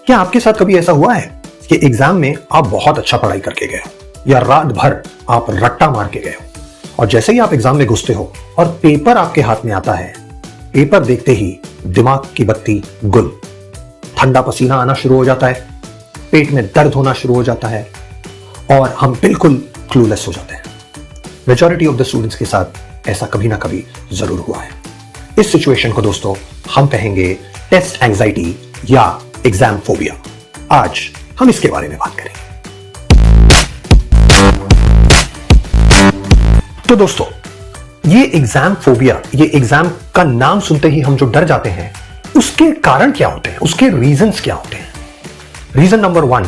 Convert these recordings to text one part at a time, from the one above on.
क्या आपके साथ कभी ऐसा हुआ है कि एग्जाम में आप बहुत अच्छा पढ़ाई करके गए या रात भर आप रट्टा मार के गए हो और जैसे ही आप एग्जाम में घुसते हो और पेपर आपके हाथ में आता है, पेपर देखते ही दिमाग की बत्ती गुल, ठंडा पसीना आना शुरू हो जाता है, पेट में दर्द होना शुरू हो जाता है और हम बिल्कुल क्लूलेस हो जाते हैं। मेजॉरिटी ऑफ द स्टूडेंट्स के साथ ऐसा कभी ना कभी जरूर हुआ है। इस सिचुएशन को दोस्तों हम कहेंगे टेस्ट एंजाइटी या एग्जाम फोबिया। आज हम इसके बारे में बात करेंगे। तो दोस्तों, ये एग्जाम फोबिया, ये एग्जाम का नाम सुनते ही हम जो डर जाते हैं, उसके कारण क्या होते हैं, उसके रीजंस क्या होते हैं? रीजन नंबर 1,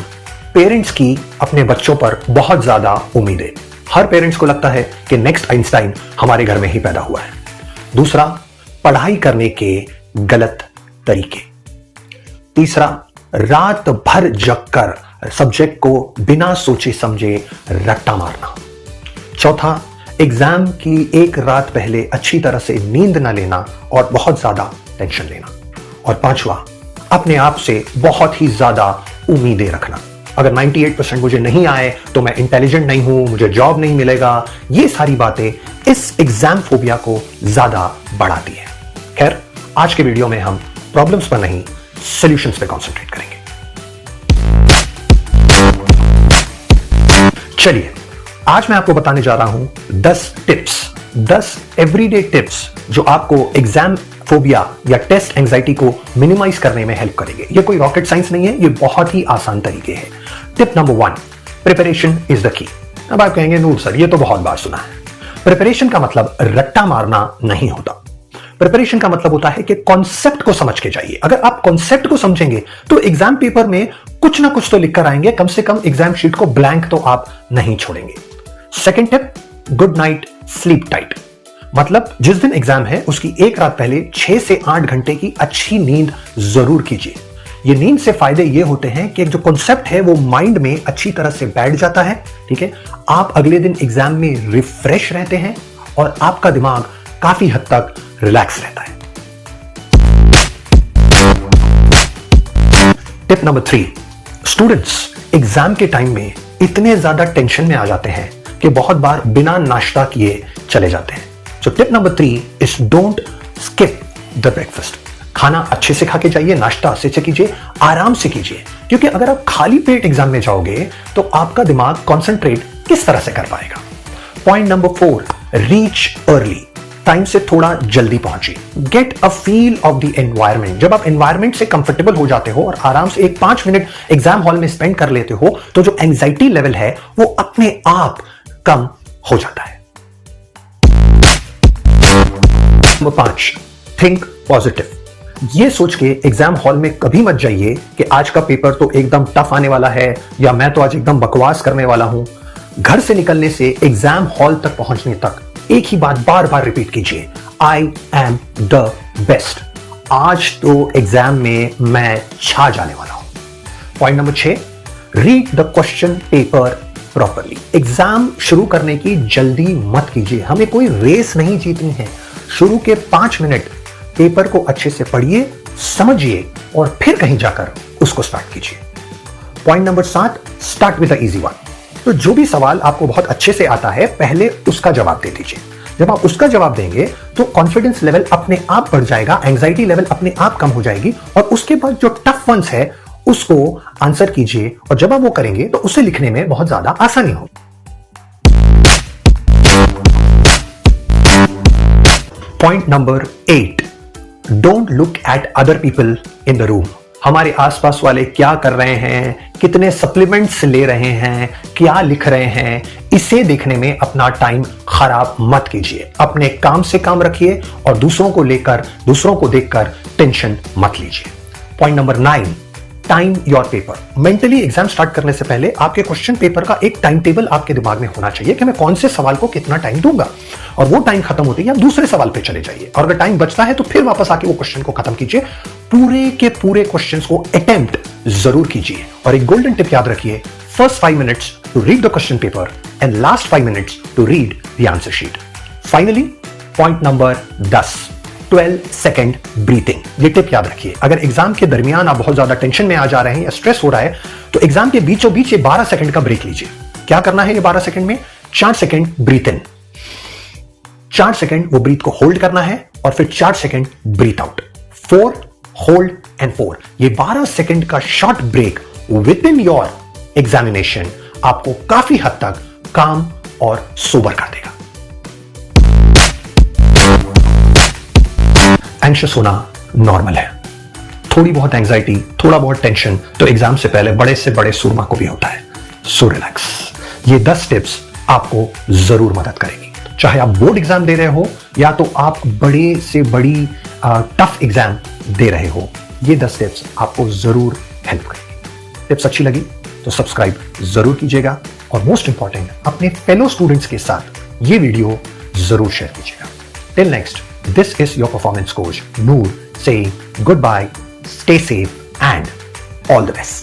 पेरेंट्स की अपने बच्चों पर बहुत ज्यादा उम्मीदें। हर पेरेंट्स को लगता है कि नेक्स्ट आइंस्टाइन हमारे घर में ही पैदा हुआ है। दूसरा, पढ़ाई करने के गलत तरीके। तीसरा, रात भर जगकर सब्जेक्ट को बिना सोचे समझे रट्टा मारना। चौथा, एग्जाम की एक रात पहले अच्छी तरह से नींद ना लेना और बहुत ज्यादा टेंशन लेना। और पांचवा, अपने आप से बहुत ही ज्यादा उम्मीदें रखना। अगर 98% मुझे नहीं आए तो मैं इंटेलिजेंट नहीं हूं, मुझे जॉब नहीं मिलेगा। ये सारी बातें इस एग्जाम फोबिया को ज्यादा बढ़ाती है। खैर, आज के वीडियो में हम प्रॉब्लम्स पर नहीं, सॉल्यूशंस पे कंसंट्रेट करेंगे। चलिए, आज मैं आपको बताने जा रहा हूं 10 एवरीडे टिप्स जो आपको एग्जाम फोबिया या टेस्ट एंजाइटी को मिनिमाइज करने में हेल्प करेंगे। ये कोई रॉकेट साइंस नहीं है, ये बहुत ही आसान तरीके हैं। Tip number 1, preparation is the key. अब आप कहेंगे नूर सर, ये तो बहुत बार सुना है। प्रिपरेशन का मतलब रट्टा मारना नहीं होता। प्रिपरेशन का मतलब होता है कि कॉन्सेप्ट को समझ के जाइए। अगर आप कॉन्सेप्ट को समझेंगे तो एग्जाम पेपर में कुछ ना कुछ तो लिखकर आएंगे, कम से कम एग्जाम शीट को ब्लैंक तो आप नहीं छोड़ेंगे। Second tip, good night, sleep tight. मतलब जिस दिन एग्जाम है उसकी एक रात पहले 6 से 8 घंटे की अच्छी नींद जरूर कीजिए। ये नींद से फायदे ये होते हैं कि जो कॉन्सेप्ट है वो माइंड में अच्छी तरह से बैठ जाता है। ठीक है, आप अगले दिन एग्जाम में रिफ्रेश रहते हैं और आपका दिमाग काफी हद तक रिलैक्स रहता है। टिप नंबर 3, स्टूडेंट्स एग्जाम के टाइम में इतने ज्यादा टेंशन में आ जाते हैं कि बहुत बार बिना नाश्ता किए चले जाते हैं। So tip number 3 is don't skip the breakfast. खाना अच्छे से खा के जाइए, नाश्ता अच्छे से कीजिए, आराम से कीजिए, क्योंकि अगर आप खाली पेट एग्जाम में जाओगे तो आपका दिमाग कंसंट्रेट किस तरह से कर पाएगा। Point number 4, reach early. Time से थोड़ा जल्दी पहुंचिए। Get a feel of the environment. जब आप एनवायरमेंट से कंफर्टेबल हो जाते हो और आराम से 5 मिनट एग्जाम हॉल में स्पेंड कर लेते हो तो जो एंजाइटी लेवल है वो अपने आप कम हो जाता है। Number 5, think positive. ये सोच के एग्जाम हॉल में कभी मत जाइए कि आज का पेपर तो एकदम टफ आने वाला है या मैं तो आज एकदम बकवास करने वाला हूं। घर से निकलने से एग्जाम हॉल तक पहुंचने तक एक ही बात बार बार रिपीट कीजिए, आई एम द बेस्ट। आज तो एग्जाम में मैं छा जाने वाला हूं। Point number 6, read the question paper properly. Exam शुरू करने की जल्दी मत कीजिए, हमें कोई रेस नहीं जीतनी है। शुरू के 5 मिनट पेपर को अच्छे से पढ़िए, समझिए और फिर कहीं जाकर उसको स्टार्ट कीजिए। Point number 7, start with the easy one. तो जो भी सवाल आपको बहुत अच्छे से आता है पहले उसका जवाब दे दीजिए। जब आप उसका जवाब देंगे तो कॉन्फिडेंस लेवल अपने आप बढ़ जाएगा, एंजाइटी लेवल अपने आप कम हो जाएगी और उसके बाद जो टफ वंस है उसको आंसर कीजिए और जब आप वो करेंगे तो उसे लिखने में बहुत ज्यादा आसानी होगी। Point number 8, don't look at other people in the room. हमारे आसपास वाले क्या कर रहे हैं, कितने सप्लीमेंट्स ले रहे हैं, क्या लिख रहे हैं, इसे देखने में अपना टाइम खराब मत कीजिए। अपने काम से काम रखिए और दूसरों को देखकर टेंशन मत लीजिए। Point number 9, time your paper. Mentally exam start करने से पहले आपके क्वेश्चन पेपर का एक टाइम टेबल आपके दिमाग में होना चाहिए कि मैं कौन से सवाल को कितना टाइम दूंगा और वो टाइम खत्म होते ही आप दूसरे सवाल पे चले जाइए और अगर टाइम बचता है तो फिर वापस आके वो क्वेश्चन को खत्म कीजिए। पूरे के पूरे क्वेश्चंस को अटेम्प्ट जरूर कीजिए और एक गोल्डन टिप याद रखिए, first 5 minutes to read the question paper and last 5 minutes to read the answer sheet. Finally point number 10, 12 second breathing. ये टिप याद रखिए, अगर एग्जाम के दरमियान आप बहुत ज्यादा टेंशन में आ जा रहे हैं या स्ट्रेस हो रहा है तो एग्जाम के बीचों बीच ये 12 सेकंड का ब्रेक लीजिए। क्या करना है ये 12 सेकंड में? 4 सेकंड ब्रीथ इन, 4 सेकंड वो ब्रीथ को होल्ड करना है और फिर 4 second breath out. 4 hold and 4। ये 12 सेकंड का short break within your examination आपको काफी हद तक काम और सोबर कर देगा। एंग्शियस होना नॉर्मल है, थोड़ी बहुत एंजाइटी, थोड़ा बहुत टेंशन तो एग्जाम से पहले बड़े से बड़े सुरमा को भी होता है। So relax. ये 10 टिप्स आपको जरूर मदद करेगी, चाहे आप बोर्ड एग्जाम दे रहे हो या तो आप बड़े से बड़ी टफ एग्जाम दे रहे हो। ये 10 टिप्स आपको जरूर हेल्प करेगी। टिप्स अच्छी लगी तो सब्सक्राइब जरूर कीजिएगा और मोस्ट इंपॉर्टेंट अपने फेलो स्टूडेंट्स के साथ ये वीडियो जरूर शेयर कीजिएगा। Till next, this is your performance coach Noor saying goodbye, stay safe and all the best.